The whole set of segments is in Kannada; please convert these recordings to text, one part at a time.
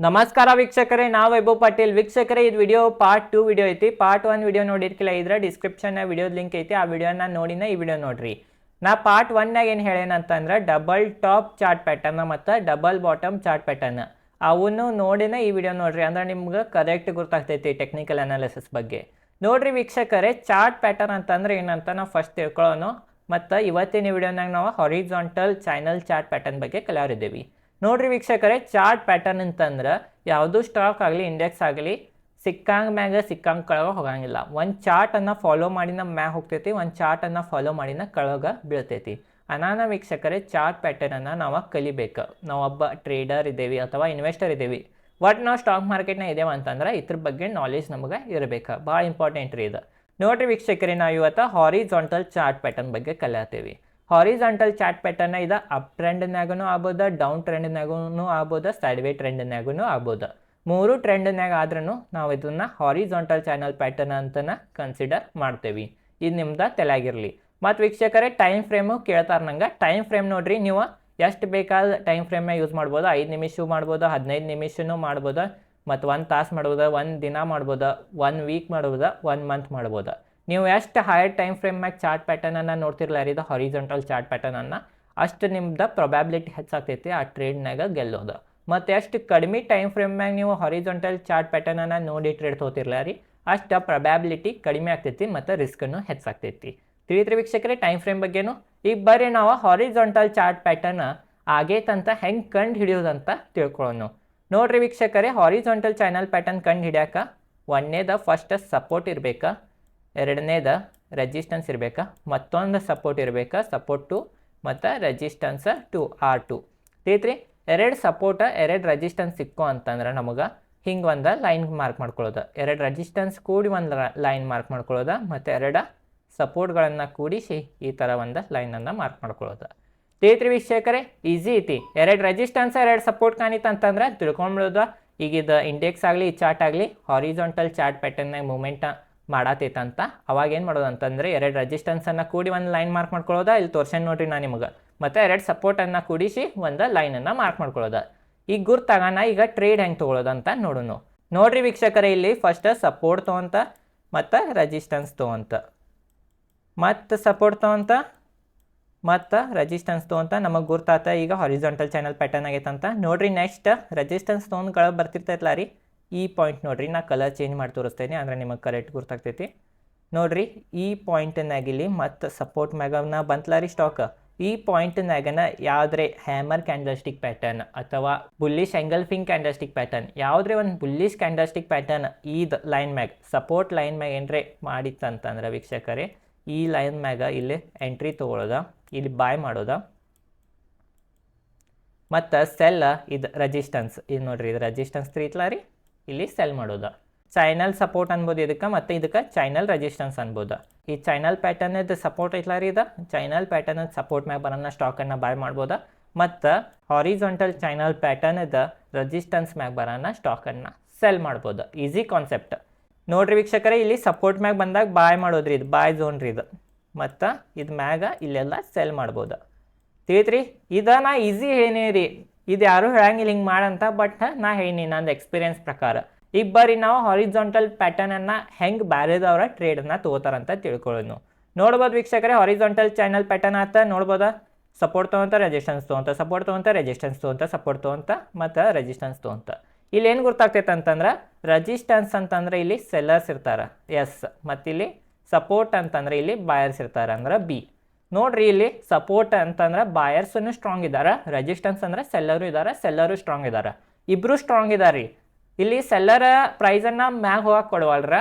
ನಮಸ್ಕಾರ ವೀಕ್ಷಕರೇ, ನಾವು ವೈಭವ್ ಪಾಟೀಲ್. ವೀಕ್ಷಕರೇ, ಇದು ವಿಡಿಯೋ ಪಾರ್ಟ್ 2 ವಿಡಿಯೋ ಐತಿ. ಪಾರ್ಟ್ 1 ವಿಡಿಯೋ ನೋಡಿರ್ಕಿಲ್ಲ ಇದ್ರೆ ಡಿಸ್ಕ್ರಿಪ್ಷನ್ ವಿಡಿಯೋದ ಲಿಂಕ್ ಐತಿ, ಆ ವಿಡಿಯೋನ ನೋಡಿನ ಈ ವಿಡಿಯೋ ನೋಡ್ರಿ. ನಾ ಪಾರ್ಟ್ 1 ಏನು ಹೇಳೇನಂತಂದ್ರೆ ಡಬಲ್ ಟಾಪ್ ಚಾರ್ಟ್ ಪ್ಯಾಟರ್ನ್ ಮತ್ತು ಡಬಲ್ ಬಾಟಮ್ ಚಾರ್ಟ್ ಪ್ಯಾಟರ್ನ್ ಅವನು ನೋಡಿನ ಈ ವಿಡಿಯೋ ನೋಡ್ರಿ. ಅಂದ್ರೆ ನಿಮ್ಗೆ ಕರೆಕ್ಟ್ ಗೊತ್ತಾಗ್ತೈತಿ ಟೆಕ್ನಿಕಲ್ ಅನಾಲಿಸಿಸ್ ಬಗ್ಗೆ. ನೋಡ್ರಿ ವೀಕ್ಷಕರೇ, ಚಾರ್ಟ್ ಪ್ಯಾಟರ್ನ್ ಅಂತಂದ್ರೆ ಏನಂತ ನಾವು ಫಸ್ಟ್ ತಿಳ್ಕೊಳ್ಳೋಣ. ಮತ್ತು ಇವತ್ತಿನ ವಿಡಿಯೋನಾಗ ನಾವು ಹಾರಿಜಾಂಟಲ್ ಚಾನಲ್ ಚಾರ್ಟ್ ಪ್ಯಾಟರ್ನ್ ಬಗ್ಗೆ ಕಲಿಯೋರಿದ್ದೀವಿ. ನೋಡ್ರಿ ವೀಕ್ಷಕರೇ, ಚಾರ್ಟ್ ಪ್ಯಾಟರ್ನ್ ಅಂತಂದ್ರೆ ಯಾವುದು ಸ್ಟಾಕ್ ಆಗಲಿ ಇಂಡೆಕ್ಸ್ ಆಗಲಿ ಸಿಕ್ಕಂಗ ಮ್ಯಾಗ ಸಿಕ್ಕಂಗೆ ಕೆಳಗೆ ಹೋಗಂಗಿಲ್ಲ. ಒಂದು ಚಾರ್ಟನ್ನು ಫಾಲೋ ಮಾಡಿನ ಮ್ಯಾಗ ಹೋಗ್ತೈತಿ, ಒಂದು ಚಾರ್ಟನ್ನು ಫಾಲೋ ಮಾಡಿನ ಕೆಳಗೆ ಬೀಳ್ತೈತಿ. ಅನಾನ ವೀಕ್ಷಕರೇ, ಚಾರ್ಟ್ ಪ್ಯಾಟರ್ನನ್ನು ನಾವು ಕಲಿಬೇಕು. ನಾವೊಬ್ಬ ಟ್ರೇಡರ್ ಇದ್ದೇವೆ ಅಥವಾ ಇನ್ವೆಸ್ಟರ್ ಇದ್ದೇವೆ, ಒಟ್ಟು ನಾವು ಸ್ಟಾಕ್ ಮಾರ್ಕೆಟ್ನ ಇದ್ದೇವೆ ಅಂತಂದ್ರೆ ಇದ್ರ ಬಗ್ಗೆ ನಾಲೆಜ್ ನಮಗೆ ಇರಬೇಕು. ಭಾಳ ಇಂಪಾರ್ಟೆಂಟ್ ರೀ ಇದು. ನೋಡ್ರಿ ವೀಕ್ಷಕರೇ, ನಾವು ಇವತ್ತು ಹಾರಿಜಾಂಟಲ್ ಚಾರ್ಟ್ ಪ್ಯಾಟರ್ನ್ ಬಗ್ಗೆ ಕಲಿಯತ್ತೀವಿ. ಹಾರಿಜಾಂಟಲ್ ಚಾರ್ಟ್ ಪ್ಯಾಟರ್ನ್ ಇದು ಅಪ್ ಟ್ರೆಂಡ್ನಾಗೂ ಆಗ್ಬೋದು, ಡೌನ್ ಟ್ರೆಂಡ್ನಾಗೂ ಆಗ್ಬೋದು, ಸೈಡ್ವೇ ಟ್ರೆಂಡ್ನಾಗೂ ಆಗ್ಬೋದು. ಮೂರು ಟ್ರೆಂಡ್ನಾಗ ಆದ್ರೂ ನಾವು ಇದನ್ನು ಹಾರಿಜಾಂಟಲ್ ಚಾನಲ್ ಪ್ಯಾಟರ್ನ್ ಅಂತನ ಕನ್ಸಿಡರ್ ಮಾಡ್ತೇವೆ. ಇದು ನಿಮ್ದು ತಲೆಯಾಗಿರಲಿ. ಮತ್ತು ವೀಕ್ಷಕರೇ, ಟೈಮ್ ಫ್ರೇಮು ಕೇಳ್ತಾರೆ ನಂಗೆ. ಟೈಮ್ ಫ್ರೇಮ್ ನೋಡ್ರಿ, ನೀವು ಎಷ್ಟು ಬೇಕಾದ ಟೈಮ್ ಫ್ರೇಮ್ನ ಯೂಸ್ ಮಾಡ್ಬೋದು. 5 ನಿಮಿಷ ಮಾಡ್ಬೋದು, 15 ನಿಮಿಷನೂ ಮಾಡ್ಬೋದು, ಮತ್ತು 1 ತಾಸು ಮಾಡ್ಬೋದು, 1 ದಿನ ಮಾಡ್ಬೋದು, 1 ವೀಕ್ ಮಾಡ್ಬೋದು, 1 ಮಂತ್ ಮಾಡ್ಬೋದು. ನೀವು ಎಷ್ಟು ಹೈಯರ್ ಟೈಮ್ ಫ್ರೇಮ್ನಾಗ ಚಾರ್ಟ್ ಪ್ಯಾಟರ್ನನ್ನು ನೋಡ್ತಿರಲ್ಲ ಇದು ಹಾರಿಜಾಂಟಲ್ ಚಾರ್ಟ್ ಪ್ಯಾಟರ್ನನ್ನು, ಅಷ್ಟು ನಿಮ್ದು ಪ್ರೊಬ್ಯಾಬಿಲಿಟಿ ಹೆಚ್ಚಾಗ್ತೈತಿ ಆ ಟ್ರೇಡ್ನಾಗ ಗೆಲ್ಲೋದು. ಮತ್ತು ಎಷ್ಟು ಕಡಿಮೆ ಟೈಮ್ ಫ್ರೇಮ್ನಾಗ ನೀವು ಹಾರಿಜಾಂಟಲ್ ಚಾರ್ಟ್ ಪ್ಯಾಟರ್ನನ್ನು ನೋಡಿ ಟ್ರೇಡ್ ತೊಗೋತಿರಲ್ಲ ರೀ, ಅಷ್ಟು ಪ್ರೊಬ್ಯಾಬಿಲಿಟಿ ಕಡಿಮೆ ಆಗ್ತೈತಿ ಮತ್ತು ರಿಸ್ಕನ್ನು ಹೆಚ್ಚಾಗ್ತೈತಿ. ತಿಳಿದ್ರಿ ವೀಕ್ಷಕರೇ ಟೈಮ್ ಫ್ರೇಮ್ ಬಗ್ಗೆನೂ. ಈಗ ಬರ್ರಿ ನಾವು ಹಾರಿಜಾಂಟಲ್ ಚಾರ್ಟ್ ಪ್ಯಾಟರ್ನ್ ಆಗೈತಂತ ಹೆಂಗೆ ಕಂಡು ಹಿಡಿಯೋದಂತ ತಿಳ್ಕೊಳ್ಳೋಣ. ನೋಡ್ರಿ ವೀಕ್ಷಕರೇ, ಹಾರಿಜಾಂಟಲ್ ಚಾನಲ್ ಪ್ಯಾಟರ್ನ್ ಕಂಡು ಹಿಡಿಯಾಕ ಒಂದನೇದ ಫಸ್ಟ್ ಸಪೋರ್ಟ್ ಇರಬೇಕಾ, ಎರಡನೇದ ರೆಜಿಸ್ಟೆನ್ಸ್ ಇರಬೇಕಾ, ಮತ್ತೊಂದು ಸಪೋರ್ಟ್ ಇರಬೇಕಾ, ಸಪೋರ್ಟ್ 2 ಮತ್ತು ರೆಜಿಸ್ಟೆನ್ಸ್ 2 R2. ತಿಳಿತ್ರಿ, 2 ಸಪೋರ್ಟ್ 2 ರೆಜಿಸ್ಟೆನ್ಸ್ ಸಿಕ್ಕೋ ಅಂತಂದ್ರೆ ನಮಗೆ ಹಿಂಗೆ ಒಂದು ಲೈನ್ ಮಾರ್ಕ್ ಮಾಡ್ಕೊಳ್ಳೋದು, 2 ರೆಜಿಸ್ಟೆನ್ಸ್ ಕೂಡಿ ಒಂದು ಲೈನ್ ಮಾರ್ಕ್ ಮಾಡ್ಕೊಳ್ಳೋದು, ಮತ್ತು 2 ಸಪೋರ್ಟ್ಗಳನ್ನು ಕೂಡಿಸಿ ಈ ಥರ ಒಂದು ಲೈನನ್ನು ಮಾರ್ಕ್ ಮಾಡ್ಕೊಳ್ಳೋದು. ತಿಳಿತ್ರಿ ವೀಕ್ಷಕರೇ, ಈಸಿ ಐತಿ. 2 ರೆಜಿಸ್ಟೆನ್ಸ್ 2 ಸಪೋರ್ಟ್ ಕಾಣಿತ್ತು ಅಂತಂದ್ರೆ ತಿಳ್ಕೊಂಬಿಡೋದು ಈಗ ಇದು ಇಂಡೆಕ್ಸ್ ಆಗಲಿ ಈ ಚಾರ್ಟ್ ಆಗಲಿ ಹಾರಿಜಾಂಟಲ್ ಚಾರ್ಟ್ ಪ್ಯಾಟರ್ನ್ನಾಗ ಮೂಮೆಂಟ್ ಮಾಡತೈತಂತ. ಅವಾಗ ಏನು ಮಾಡೋದು ಅಂತಂದರೆ 2 ರೆಜಿಸ್ಟೆನ್ಸನ್ನು ಕೂಡಿ ಒಂದು ಲೈನ್ ಮಾರ್ಕ್ ಮಾಡ್ಕೊಳ್ಳೋದು, ಇಲ್ಲಿ ತೋರ್ಸೇನು ನೋಡ್ರಿ ನಾನು ನಿಮಗೆ, ಮತ್ತು 2 ಸಪೋರ್ಟನ್ನು ಕೂಡಿಸಿ ಒಂದು ಲೈನನ್ನು ಮಾರ್ಕ್ ಮಾಡ್ಕೊಳ್ಳೋದು. ಈಗ ಗುರ್ತಾಗೋಣ ಈಗ ಟ್ರೇಡ್ ಹೆಂಗೆ ತೊಗೊಳೋದಂತ ನೋಡೋಣ. ನೋಡ್ರಿ ವೀಕ್ಷಕರೇ, ಇಲ್ಲಿ ಫಸ್ಟ್ ಸಪೋರ್ಟ್ ತೊಗೊಂತ ಮತ್ತು ರೆಜಿಸ್ಟೆನ್ಸ್ ತೊಗೊಂತ ಮತ್ತು ಸಪೋರ್ಟ್ ತೊಗೊಂತ ಮತ್ತು ರೆಜಿಸ್ಟೆನ್ಸ್ ತೊಗೊಂತ ನಮಗೆ ಗುರ್ತಾತ ಈಗ ಹಾರಿಜಾಂಟಲ್ ಚಾನಲ್ ಪ್ಯಾಟರ್ನ್ ಆಗೈತಂತ. ನೋಡ್ರಿ ನೆಕ್ಸ್ಟ್ ರೆಜಿಸ್ಟೆನ್ಸ್ ತೊಗೊಂಡು ಕೆಳಗೆ ಬರ್ತಿರ್ತೈತಲ್ಲ ರೀ, ಈ ಪಾಯಿಂಟ್ ನೋಡ್ರಿ, ನಾ ಕಲರ್ ಚೇಂಜ್ ಮಾಡಿ ತೋರಿಸ್ತೇನೆ ಅಂದರೆ ನಿಮಗೆ ಕರೆಕ್ಟ್ ಗುರ್ತಾಗ್ತೈತಿ. ನೋಡ್ರಿ ಈ ಪಾಯಿಂಟ್ನಾಗಿಲ್ಲಿ ಮತ್ತು ಸಪೋರ್ಟ್ ಮ್ಯಾಗನ ಬಂತಲ್ಲ ರೀ ಸ್ಟಾಕ್, ಈ ಪಾಯಿಂಟ್ನಾಗನ ಯಾವುದ್ರೆ ಹ್ಯಾಮರ್ ಕ್ಯಾಂಡಲ್ಸ್ಟಿಕ್ ಪ್ಯಾಟರ್ನ್ ಅಥವಾ ಬುಲ್ಲಿಶ್ ಎಂಗಲ್ಫಿಂಗ್ ಕ್ಯಾಂಡಲ್ಸ್ಟಿಕ್ ಪ್ಯಾಟರ್ನ್, ಯಾವುದ್ರೆ ಒಂದು ಬುಲ್ಲಿಶ್ ಕ್ಯಾಂಡಲ್ಸ್ಟಿಕ್ ಪ್ಯಾಟರ್ನ್ ಈದ್ ಲೈನ್ ಮ್ಯಾಗ್ ಸಪೋರ್ಟ್ ಲೈನ್ ಮ್ಯಾಗ್ ಏನ್ರೆ ಮಾಡಿತ್ತಂತಂದ್ರೆ ವೀಕ್ಷಕರೇ, ಈ ಲೈನ್ ಮ್ಯಾಗ ಇಲ್ಲಿ ಎಂಟ್ರಿ ತೊಗೊಳೋದ, ಇಲ್ಲಿ ಬಾಯ್ ಮಾಡೋದ, ಮತ್ತು ಸೆಲ್ ಇದು ರೆಜಿಸ್ಟೆನ್ಸ್, ಇದು ನೋಡ್ರಿ ಇದು ರೆಜಿಸ್ಟೆನ್ಸ್ 3 ಇತ್ತಲ್ಲ ರೀ, ಇಲ್ಲಿ ಸೆಲ್ ಮಾಡೋದು. ಚೈನಲ್ ಸಪೋರ್ಟ್ ಅನ್ಬೋದು ಇದಕ್ಕೆ, ಮತ್ತು ಇದಕ್ಕೆ ಚೈನಲ್ ರೆಜಿಸ್ಟೆನ್ಸ್ ಅನ್ಬೋದು. ಈ ಚೈನಲ್ ಪ್ಯಾಟರ್ನದ ಸಪೋರ್ಟ್ ಐತಲ್ಲ ರೀ, ಇದು ಚೈನಲ್ ಪ್ಯಾಟರ್ನದ ಸಪೋರ್ಟ್ ಮ್ಯಾಗ ಬರೋಣ ಸ್ಟಾಕನ್ನು ಬಾಯ್ ಮಾಡ್ಬೋದು, ಮತ್ತು ಹಾರಿಜಾಂಟಲ್ ಚೈನಲ್ ಪ್ಯಾಟರ್ನದ ರೆಜಿಸ್ಟೆನ್ಸ್ ಮ್ಯಾಗ ಬರೋಣ ಸ್ಟಾಕನ್ನು ಸೆಲ್ ಮಾಡ್ಬೋದು. Easy concept. ನೋಡ್ರಿ ವೀಕ್ಷಕರೇ, ಇಲ್ಲಿ ಸಪೋರ್ಟ್ ಮ್ಯಾಗ ಬಂದಾಗ ಬಾಯ್ ಮಾಡೋದ್ರಿ, ಇದು ಬಾಯ್ ಝೋನ್ ರೀ ಇದು, ಮತ್ತು ಇದು ಮ್ಯಾಗ ಇಲ್ಲೆಲ್ಲ ಸೆಲ್ ಮಾಡ್ಬೋದು. ತಿಳಿತ್ರಿ, ನಾ ಈಸಿ ಹೇಳೀನಿ ರೀ, ಇದು ಯಾರೂ ಹೇಳಂಗಿಲ್ಲ ಹಿಂಗೆ ಮಾಡಂತ, ಬಟ್ ನಾ ಹೇಳೀನಿ ನಂದು ಎಕ್ಸ್ಪೀರಿಯನ್ಸ್ ಪ್ರಕಾರ. ಈಗ ಬರ್ರಿ ನಾವು ಹಾರಿಜಾಂಟಲ್ ಪ್ಯಾಟರ್ನನ್ನು ಹೆಂಗೆ ಬೇರೆದವರ ಟ್ರೇಡನ್ನು ತೊಗೋತಾರಂತ ತಿಳ್ಕೊಳ್ಳೋಣ. ನೋಡ್ಬೋದು ವೀಕ್ಷಕರೇ, ಹಾರಿಜಾಂಟಲ್ ಚಾನಲ್ ಪ್ಯಾಟರ್ನ್ ಆತ ನೋಡ್ಬೋದಾ, ಸಪೋರ್ಟ್ ತೊಗೊಂತ ರೆಜಿಸ್ಟೆನ್ಸ್ ತೊಗೊಂತ, ಸಪೋರ್ಟ್ ತೊಗೊಂತ ರೆಜಿಸ್ಟೆನ್ಸ್ ತೊಗೊಂತ, ಸಪೋರ್ಟ್ ತೊಗೊಂತ ಮತ್ತು ರೆಜಿಸ್ಟೆನ್ಸ್ ತೊಗೊಂತ. ಇಲ್ಲಿ ಏನು ಗೊತ್ತಾಗ್ತೈತೆ ಅಂತಂದ್ರೆ ರೆಜಿಸ್ಟೆನ್ಸ್ ಅಂತಂದ್ರೆ ಇಲ್ಲಿ ಸೆಲ್ಲರ್ಸ್ ಇರ್ತಾರೆ ಎಸ್, ಮತ್ತು ಇಲ್ಲಿ ಸಪೋರ್ಟ್ ಅಂತಂದ್ರೆ ಇಲ್ಲಿ ಬಾಯರ್ಸ್ ಇರ್ತಾರೆ ಅಂದ್ರೆ ಬಿ. ನೋಡ್ರಿ ಇಲ್ಲಿ ಸಪೋರ್ಟ್ ಅಂತಂದ್ರೆ ಬಾಯರ್ಸನ್ನು ಸ್ಟ್ರಾಂಗ್ ಇದ್ದಾರೆ, ರೆಜಿಸ್ಟೆನ್ಸ್ ಅಂದರೆ ಸೆಲ್ಲರು ಇದ್ದಾರೆ, ಸೆಲ್ಲರು ಸ್ಟ್ರಾಂಗ್ ಇದ್ದಾರೆ, ಇಬ್ಬರು ಸ್ಟ್ರಾಂಗ್ ಇದ್ದಾರೆ ರೀ. ಇಲ್ಲಿ ಸೆಲ್ಲರ ಪ್ರೈಸನ್ನು ಮ್ಯಾಗ ಹೋಗಕ್ಕೆ ಕೊಡವಲ್ರ,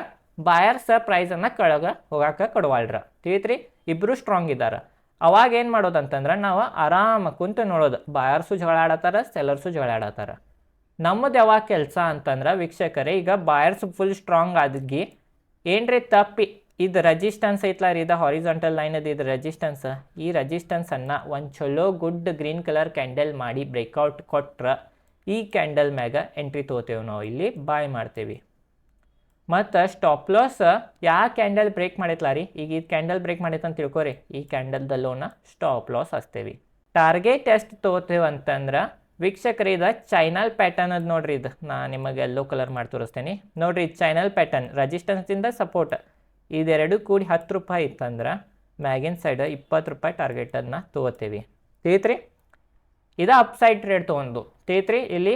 ಬಾಯರ್ಸ್ ಪ್ರೈಸನ್ನು ಕೆಳಗೆ ಹೋಗಕ್ಕೆ ಕೊಡವಲ್ರ. ತಿಳಿತ್ರಿ, ಇಬ್ಬರು ಸ್ಟ್ರಾಂಗ್ ಇದ್ದಾರೆ. ಅವಾಗ ಏನು ಮಾಡೋದಂತಂದ್ರೆ ನಾವು ಆರಾಮ ಕುಂತು ನೋಡೋದು, ಬಾಯರ್ಸು ಜಗಳ ಆಡತ್ತಾರ, ಸೆಲ್ಲರ್ಸು ಜಗಳ ಆಡತ್ತಾರ. ನಮ್ಮದು ಯಾವಾಗ ಕೆಲಸ ಅಂತಂದ್ರೆ ವೀಕ್ಷಕರೇ, ಈಗ ಬಾಯರ್ಸ್ ಫುಲ್ ಸ್ಟ್ರಾಂಗ್ ಆಗಿ ಏನ್ರಿ ತಪ್ಪಿ ಇದು ರೆಜಿಸ್ಟೆನ್ಸ್ ಐತ್ಲ ರೀ, ಇದು ಹಾರಿಜಾಂಟಲ್ ಲೈನ್ ಅದು, ಇದು ರೆಜಿಸ್ಟೆನ್ಸ್, ಈ ರೆಜಿಸ್ಟೆನ್ಸನ್ನು ಒಂದು ಚಲೋ ಗುಡ್ ಗ್ರೀನ್ ಕಲರ್ ಕ್ಯಾಂಡಲ್ ಮಾಡಿ ಬ್ರೇಕ್ಔಟ್ ಕೊಟ್ರೆ ಈ ಕ್ಯಾಂಡಲ್ ಮ್ಯಾಗ ಎಂಟ್ರಿ ತೊಗೋತೇವೆ ನಾವು, ಇಲ್ಲಿ ಬಾಯ್ ಮಾಡ್ತೇವೆ. ಮತ್ತು ಸ್ಟಾಪ್ ಲಾಸ್ ಯಾವ ಕ್ಯಾಂಡಲ್ ಬ್ರೇಕ್ ಮಾಡೈತಲ್ಲ ರೀ, ಈಗ ಇದು ಕ್ಯಾಂಡಲ್ ಬ್ರೇಕ್ ಮಾಡೈತೆ ಅಂತ ತಿಳ್ಕೊರಿ, ಈ ಕ್ಯಾಂಡಲ್ದಲ್ಲೋನ ಸ್ಟಾಪ್ ಲಾಸ್ ಹಚ್ತೇವೆ. ಟಾರ್ಗೆಟ್ ಎಷ್ಟು ತೊಗೋತೇವೆ ಅಂತಂದ್ರೆ ವೀಕ್ಷಕರೇ ಇದು ಚೈನಲ್ ಪ್ಯಾಟರ್ನ್ ಅದು ನೋಡ್ರಿ, ಇದು ನಾ ನಿಮಗೆ ಯೆಲ್ಲೋ ಕಲರ್ ಮಾಡಿ ತೋರಿಸ್ತೇನೆ ನೋಡ್ರಿ. ಚೈನಲ್ ಪ್ಯಾಟರ್ನ್ ರೆಸಿಸ್ಟೆನ್ಸಿಂದ ಸಪೋರ್ಟ್ ಇದೆರಡು ಕೂಡಿ 10 ರೂಪಾಯಿ ಇತ್ತಂದ್ರೆ ಮ್ಯಾಗಿನ್ ಸೈಡ್ 20 ರೂಪಾಯಿ ಟಾರ್ಗೆಟನ್ನು ತೊಗೋತೀವಿ. ತಿಳಿತ್ರಿ, ಇದು ಅಪ್ಸೈಡ್ ಟ್ರೇಡ್ ತೊಗೊಂಡು ತಿಳಿತ್ರಿ. ಇಲ್ಲಿ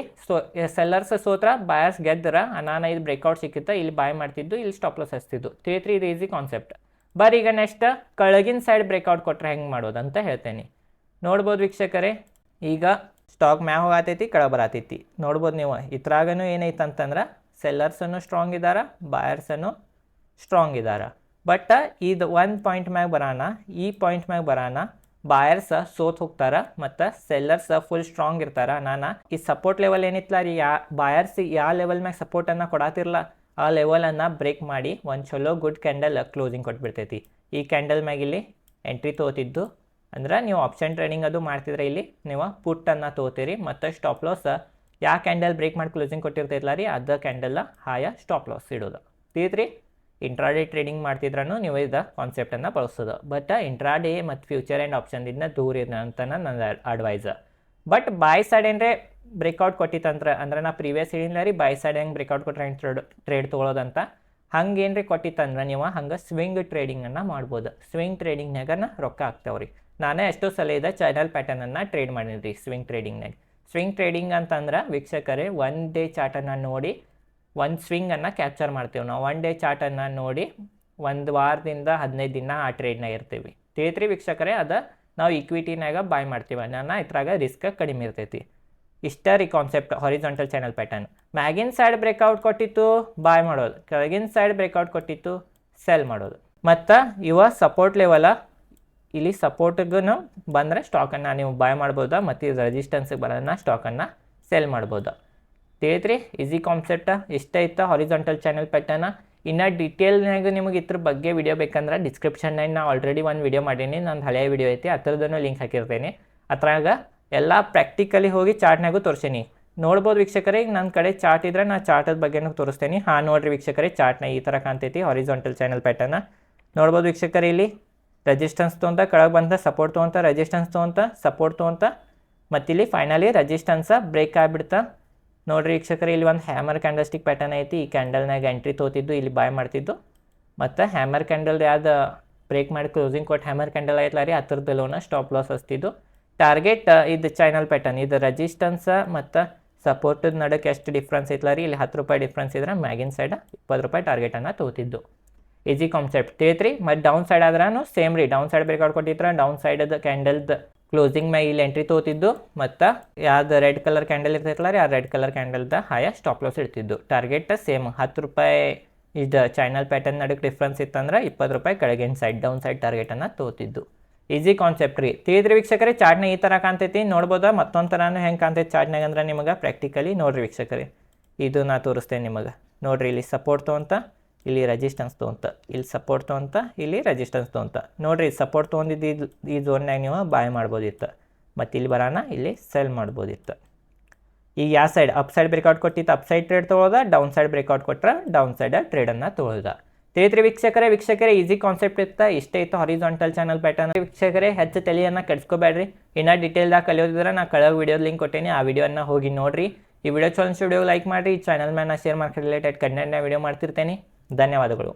ಸೆಲ್ಲರ್ಸ್ ಸೋತ್ರ ಬಾಯರ್ಸ್ ಗೆದ್ದರ ನಾನು ಇದು ಬ್ರೇಕ್ಔಟ್ ಸಿಕ್ಕಿತ್ತ, ಇಲ್ಲಿ ಬಾಯ್ ಮಾಡ್ತಿದ್ದು, ಇಲ್ಲಿ ಸ್ಟಾಪ್ ಲಾಸ್ ಹಚ್ತಿದ್ದು. ತಿಳಿತ್ರಿ, ಇದು ಈಸಿ ಕಾನ್ಸೆಪ್ಟ್. ಬರೀ ಈಗ ನೆಕ್ಸ್ಟ್ ಕೆಳಗಿನ ಸೈಡ್ ಬ್ರೇಕ್ಔಟ್ ಕೊಟ್ಟರೆ ಹೆಂಗೆ ಮಾಡೋದು ಅಂತ ಹೇಳ್ತೇನೆ. ನೋಡ್ಬೋದು ವೀಕ್ಷಕರೇ, ಈಗ ಸ್ಟಾಕ್ ಮ್ಯಾಗ ಹೋಗತೈತಿ, ಕೆಳಗೆ ಬರತೈತಿ. ನೋಡ್ಬೋದು ನೀವು. ಇದ್ರಾಗನು ಏನೈತೆ ಅಂತಂದ್ರೆ ಸೆಲ್ಲರ್ಸನ್ನು ಸ್ಟ್ರಾಂಗ್ ಇದ್ದಾರೆ, ಬಾಯರ್ಸನ್ನು ಸ್ಟ್ರಾಂಗ್ ಇದ್ದಾರೆ. ಬಟ್ ಇದು ಒಂದು ಪಾಯಿಂಟ್ ಮ್ಯಾಗ ಬರೋಣ, ಈ ಪಾಯಿಂಟ್ ಮ್ಯಾಗ ಬರೋಣ ಬಾಯರ್ಸ್ ಸೋತ್ ಹೋಗ್ತಾರೆ ಮತ್ತು ಸೆಲ್ಲರ್ಸ್ ಫುಲ್ ಸ್ಟ್ರಾಂಗ್ ಇರ್ತಾರೆ. ನಾನು ಈ ಸಪೋರ್ಟ್ ಲೆವೆಲ್ ಏನಿತ್ತಲ್ಲ ರೀ, ಬಾಯರ್ಸ್ ಯಾವ ಲೆವೆಲ್ ಮ್ಯಾಗ ಸಪೋರ್ಟನ್ನು ಕೊಡತ್ತಿರಲ್ಲ ಆ ಲೆವೆಲನ್ನು ಬ್ರೇಕ್ ಮಾಡಿ ಒಂದು ಚಲೋ ಗುಡ್ ಕ್ಯಾಂಡಲ್ ಕ್ಲೋಸಿಂಗ್ ಕೊಟ್ಬಿಡ್ತೈತಿ. ಈ ಕ್ಯಾಂಡಲ್ ಮ್ಯಾಗ ಇಲ್ಲಿ ಎಂಟ್ರಿ ತೊಗೋತಿದ್ದು ಅಂದ್ರೆ ನೀವು ಆಪ್ಷನ್ ಟ್ರೇಡಿಂಗ್ ಅದು ಮಾಡ್ತಿದ್ರೆ ಇಲ್ಲಿ ನೀವು ಪುಟ್ಟನ್ನು ತೊಗೋತೀರಿ ಮತ್ತು ಸ್ಟಾಪ್ ಲಾಸ್ ಯಾವ ಕ್ಯಾಂಡಲ್ ಬ್ರೇಕ್ ಮಾಡಿ ಕ್ಲೋಸಿಂಗ್ ಕೊಟ್ಟಿರ್ತೈತಲ್ಲ ರೀ ಅದು ಕ್ಯಾಂಡಲ್ ಹಾಯ ಸ್ಟಾಪ್ ಲಾಸ್ ಇಡೋದು. ತಿಳಿದ್ರಿ, ಇಂಟ್ರಾಡೇ ಟ್ರೇಡಿಂಗ್ ಮಾಡ್ತಿದ್ರೂ ನೀವು ಇದು ಕಾನ್ಸೆಪ್ಟನ್ನು ಬಳಸೋದು. ಬಟ್ ಇಂಟ್ರಾಡೇ ಮತ್ತು ಫ್ಯೂಚರ್ ಆ್ಯಂಡ್ ಆಪ್ಷನ್ದಿಂದ ದೂರ ಇದೆ ಅಂತ ನನ್ನ ಅಡ್ವೈಸ್. ಬಟ್ ಬಾಯ್ ಸೈಡ್ ಏನ್ರೆ ಬ್ರೇಕ್ಔಟ್ ಕೊಟ್ಟಿತ್ತಂದ್ರೆ ಅಂದ್ರೆ ನಾ ಪ್ರೀವಿಯಸ್ ಹೇಳಿಲ್ಲ ರೀ ಬಾಯ್ ಸೈಡ್ ಹೆಂಗೆ ಬ್ರೇಕ್ಔಟ್ ಕೊಟ್ಟರೆ ಹೆಂಗೆ ಟ್ರೇಡ್ ತೊಗೊಳೋದಂತ. ಹಂಗೆ ಏನು ರೀ ಕೊಟ್ಟಿತ್ತಂದ್ರೆ ನೀವು ಹಂಗೆ ಸ್ವಿಂಗ್ ಟ್ರೇಡಿಂಗನ್ನು ಮಾಡ್ಬೋದು. ಸ್ವಿಂಗ್ ಟ್ರೇಡಿಂಗ್ನಾಗ ರೊಕ್ಕ ಆಗ್ತಾವ್ರಿ. ನಾನೇ ಎಷ್ಟೋ ಸಲ ಇದೆ ಚಾನಲ್ ಪ್ಯಾಟರ್ನನ್ನು ಟ್ರೇಡ್ ಮಾಡೀನಿ ರೀ ಸ್ವಿಂಗ್ ಟ್ರೇಡಿಂಗ್ನಾಗ. ಸ್ವಿಂಗ್ ಟ್ರೇಡಿಂಗ್ ಅಂತಂದ್ರೆ ವೀಕ್ಷಕರೇ ಒನ್ ಡೇ ಚಾರ್ಟನ್ನು ನೋಡಿ ಒಂದು ಸ್ವಿಂಗನ್ನು ಕ್ಯಾಪ್ಚರ್ ಮಾಡ್ತೀವಿ ನಾವು. ಒನ್ ಡೇ ಚಾರ್ಟನ್ನು ನೋಡಿ ಒಂದು ವಾರದಿಂದ 15 ದಿನ ಆ ಟ್ರೇಡ್ನಾಗ ಇರ್ತೀವಿ. ತಿಳಿತ್ರಿ ವೀಕ್ಷಕರೇ, ಅದು ನಾವು ಈಕ್ವಿಟಿನಾಗ ಬಾಯ್ ಮಾಡ್ತೀವಿ. ನಾನು ಇದ್ರಾಗ ರಿಸ್ಕ್ ಕಡಿಮೆ ಇರ್ತೈತಿ. ಇಷ್ಟ ರೀ ಕಾನ್ಸೆಪ್ಟ್ ಹಾರಿಜಾಂಟಲ್ ಚಾನಲ್ ಪ್ಯಾಟರ್ನ್. ಮ್ಯಾಗಿನ್ ಸೈಡ್ ಬ್ರೇಕ್ಔಟ್ ಕೊಟ್ಟಿತ್ತು ಬಾಯ್ ಮಾಡೋದು, ಕೆಳಗಿನ ಸೈಡ್ ಬ್ರೇಕ್ಔಟ್ ಕೊಟ್ಟಿತ್ತು ಸೆಲ್ ಮಾಡೋದು. ಮತ್ತು ಇವ ಸಪೋರ್ಟ್ ಲೆವೆಲ ಇಲ್ಲಿ ಸಪೋರ್ಟಿಗೂ ಬಂದರೆ ಸ್ಟಾಕನ್ನು ನೀವು ಬಾಯ್ ಮಾಡ್ಬೋದಾ ಮತ್ತು ರೆಸಿಸ್ಟೆನ್ಸಿಗೆ ಬರೋದನ್ನ ಸ್ಟಾಕನ್ನು ಸೆಲ್ ಮಾಡ್ಬೋದು. ತಿಳಿತ್ರಿ, ಈಸಿ ಕಾನ್ಸೆಪ್ಟ. ಇಷ್ಟ ಇತ್ತು ಹಾರಿಜಾಂಟಲ್ ಚಾನಲ್ ಪ್ಯಾಟರ್ನ. ಇನ್ನು ಡೀಟೇಲ್ನಾಗ ನಿಮಗೆ ಇದ್ರ ಬಗ್ಗೆ ವಿಡಿಯೋ ಬೇಕಂದ್ರೆ ಡಿಸ್ಕ್ರಿಪ್ಷನ್ನಾಗ ನಾನು ಆಲ್ರೆಡಿ ಒಂದು ವಿಡಿಯೋ ಮಾಡೀನಿ, ನಂದು ಹಳೆಯ ವಿಡಿಯೋ ಐತಿ, ಅದರದನ್ನು ಲಿಂಕ್ ಹಾಕಿರ್ತೇನೆ. ಅದ್ರಾಗ ಎಲ್ಲ ಪ್ರಾಕ್ಟಿಕಲಿ ಹೋಗಿ ಚಾರ್ಟ್ನಾಗೂ ತೋರಿಸೀನಿ. ನೋಡ್ಬೋದು ವೀಕ್ಷಕರೇ, ಈಗ ನನ್ನ ಕಡೆ ಚಾರ್ಟ್ ಇದ್ರೆ ನಾನು ಚಾರ್ಟದ ಬಗ್ಗೆನೂ ತೋರಿಸ್ತೇನೆ. ಹಾಂ ನೋಡಿರಿ ವೀಕ್ಷಕರೇ, ಚಾರ್ಟ್ನ ಈ ಥರ ಕಾಣ್ತೈತಿ ಹಾರಿಜಾಂಟಲ್ ಚಾನಲ್ ಪ್ಯಾಟರ್ನ. ನೋಡ್ಬೋದು ವೀಕ್ಷಕರೇ, ಇಲ್ಲಿ ರೆಸಿಸ್ಟೆನ್ಸ್ ತೊಗೊಂತ ಕೆಳಗೆ ಬಂದ ಸಪೋರ್ಟ್ ತೊಗೊಂತ ರೆಸಿಸ್ಟೆನ್ಸ್ ತೊಗೊಂತ ಸಪೋರ್ಟ್ ತೊಗೊಂತ ಮತ್ತಿಲ್ಲಿ ಫೈನಲಿ ರೆಸಿಸ್ಟೆನ್ಸ ಬ್ರೇಕ್ ಆಗಿಬಿಡ್ತಾ. ನೋಡಿರಿ ವೀಕ್ಷಕರೇ, ಇಲ್ಲಿ ಒಂದು ಹ್ಯಾಮರ್ ಕ್ಯಾಂಡಲ್ಸ್ಟಿಕ್ ಪ್ಯಾಟರ್ನ್ ಐತಿ. ಈ ಕ್ಯಾಂಡಲ್ನಾಗ ಎಂಟ್ರಿ ತೊಗೋತಿದ್ದು, ಇಲ್ಲಿ ಬಾಯ್ ಮಾಡ್ತಿದ್ದು ಮತ್ತು ಹ್ಯಾಮರ್ ಕ್ಯಾಂಡಲ್ ಯಾವ್ದು ಬ್ರೇಕ್ ಮಾಡಿ ಕ್ಲೋಸಿಂಗ್ ಕೊಟ್ಟು ಹ್ಯಾಮರ್ ಕ್ಯಾಂಡಲ್ ಆಯ್ತಲ್ಲ ರೀ ಅದರದಲ್ಲೋನ ಸ್ಟಾಪ್ ಲಾಸ್ ಹಚ್ತಿದ್ದು. ಟಾರ್ಗೆಟ್ ಇದು ಚಾನಲ್ ಪ್ಯಾಟರ್ನ್, ಇದು ರೆಸಿಸ್ಟೆನ್ಸ್ ಮತ್ತು ಸಪೋರ್ಟದ ನಡಕ್ಕೆ ಎಷ್ಟು ಡಿಫ್ರೆನ್ಸ್ ಐತಲ್ಲ ರೀ, ಇಲ್ಲಿ 10 ರೂಪಾಯಿ ಡಿಫ್ರೆನ್ಸ್ ಇದ್ರೆ ಮ್ಯಾಗಿನ್ ಸೈಡ್ 20 ರೂಪಾಯಿ ಟಾರ್ಗೆಟನ್ನು ತೊಗೋತಿದ್ದು. Easy concept. ತಿಳಿತ್ರಿ, ಮತ್ತು ಡೌನ್ ಸೈಡ್ ಆದ್ರೂ ಸೇಮ್ ರೀ. ಡೌನ್ ಸೈಡ್ ಬ್ರೇಕ್ಔಟ್ ಕೊಟ್ಟಿದ್ರೆ ಡೌನ್ ಸೈಡದ ಕ್ಯಾಂಡಲ್ದು ಕ್ಲೋಸಿಂಗ್ ಮ್ಯಾಗ ಇಲ್ಲಿ ಎಂಟ್ರಿ ತೊಗೋತಿದ್ದು ಮತ್ತು ಯಾವ್ದು ರೆಡ್ ಕಲರ್ ಕ್ಯಾಂಡಲ್ ಇರ್ತೈತಲ್ಲ ರೀ ಆ ರೆಡ್ ಕಲರ್ ಕ್ಯಾಂಡಲ್ದ ಹಾಯ ಸ್ಟಾಪ್ ಲಾಸ್ ಇಡ್ತಿದ್ದು. ಟಾರ್ಗೆಟ್ ಸೇಮ್ 10 ರೂಪಾಯಿ. ಇದು ಚಾನಲ್ ಪ್ಯಾಟರ್ನ್ ನಡಕ್ಕೆ ಡಿಫ್ರೆನ್ಸ್ ಇತ್ತಂದ್ರೆ 20 ರೂಪಾಯಿ ಕೆಳಗಿನ ಸೈಡ್ ಡೌನ್ ಸೈಡ್ ಟಾರ್ಗೆಟನ್ನು ತೊಗೋತಿದ್ದು. ಈಸಿ ಕಾನ್ಸೆಪ್ಟ್ ರೀ. ತಿಳಿದ್ರಿ ವೀಕ್ಷಕರೇ, ಚಾರ್ಟ್ನ ಈ ಥರ ಕಾಣ್ತೈತಿ. ನೋಡ್ಬೋದಾ ಮತ್ತೊಂದು ಥರನೂ ಹೆಂಗೆ ಕಾಣ್ತೈತಿ ಚಾರ್ಟ್ನಾಗ ಅಂದ್ರೆ ನಿಮಗೆ ಪ್ರಾಕ್ಟಿಕಲಿ ನೋಡಿರಿ ವೀಕ್ಷಕರೇ. ಇದು ನಾ ತೋರಿಸ್ತೇನೆ ನಿಮಗೆ. ನೋಡಿರಿ, ಇಲ್ಲಿ ಸಪೋರ್ಟ್ ತೊಗೊಂತ ಇಲ್ಲಿ ರೆಸಿಸ್ಟೆನ್ಸ್ ತೊಗೊಂತ, ಇಲ್ಲಿ ಸಪೋರ್ಟ್ ತೊಗೊಂತ ಇಲ್ಲಿ ರೆಸಿಸ್ಟೆನ್ಸ್ ತೊಗೊಂತ. ನೋಡಿರಿ, ಸಪೋರ್ಟ್ ತೊಗೊಂಡಿದ್ದು ಈ ಝೋನ್ನಾಗ ನೀವು ಬಾಯ್ ಮಾಡ್ಬೋದಿತ್ತು ಮತ್ತು ಇಲ್ಲಿ ಬರೋಣ ಇಲ್ಲಿ ಸೆಲ್ ಮಾಡ್ಬೋದಿತ್ತು. ಈಗ ಯಾವ ಸೈಡ್ ಅಪ್ ಸೈಡ್ ಬ್ರೇಕ್ಔಟ್ ಕೊಟ್ಟಿತ್ತು ಅಪ್ ಸೈಡ್ ಟ್ರೇಡ್ ತೊಗೊಳೋದ, ಡೌನ್ ಸೈಡ್ ಬ್ರೇಕ್ಔಟ್ ಕೊಟ್ಟರೆ ಡೌನ್ ಸೈಡ್ ಟ್ರೇಡನ್ನು ತೊಗೊಳೋದ. ತಿಳಿದ್ರಿ ವೀಕ್ಷಕರೇ ಈಸಿ ಕಾನ್ಸೆಪ್ಟ್ ಇತ್ತು. ಇಷ್ಟೇ ಇತ್ತು ಹಾರಿಜಾಂಟಲ್ ಚಾನಲ್ ಪ್ಯಾಟರ್ನ್. ವೀಕ್ಷಕರೇ, ಹೆಚ್ಚು ತಲೆಯನ್ನು ಕೆಡಿಸ್ಕೋಬೇಡ್ರಿ. ಇನ್ನೂ ಡೀಟೇಲ್ದಾಗ ಕಲಿಯೋದಿದ್ರೆ ನಾನು ಕೆಳಗೆ ವಿಡಿಯೋದ ಲಿಂಕ್ ಕೊಟ್ಟೇನೆ, ಆ ವಿಡಿಯೋನ ಹೋಗಿ ನೋಡಿರಿ. ಈ ವಿಡಿಯೋ ಚಲೋ ವಿಡಿಯೋ ಲೈಕ್ ಮಾಡಿರಿ. ಈ ಚಾನಲ್ ಮೇಲೆ ನಾನು ಶೇರ್ ಮಾರ್ಕೆಟ್ ರಿಲೇಟೆಡ್ ಕಂಟೆಂಟ್ನ ವಿಡಿಯೋ ಮಾಡ್ತಿರ್ತೇನೆ. ಧನ್ಯವಾದಗಳು.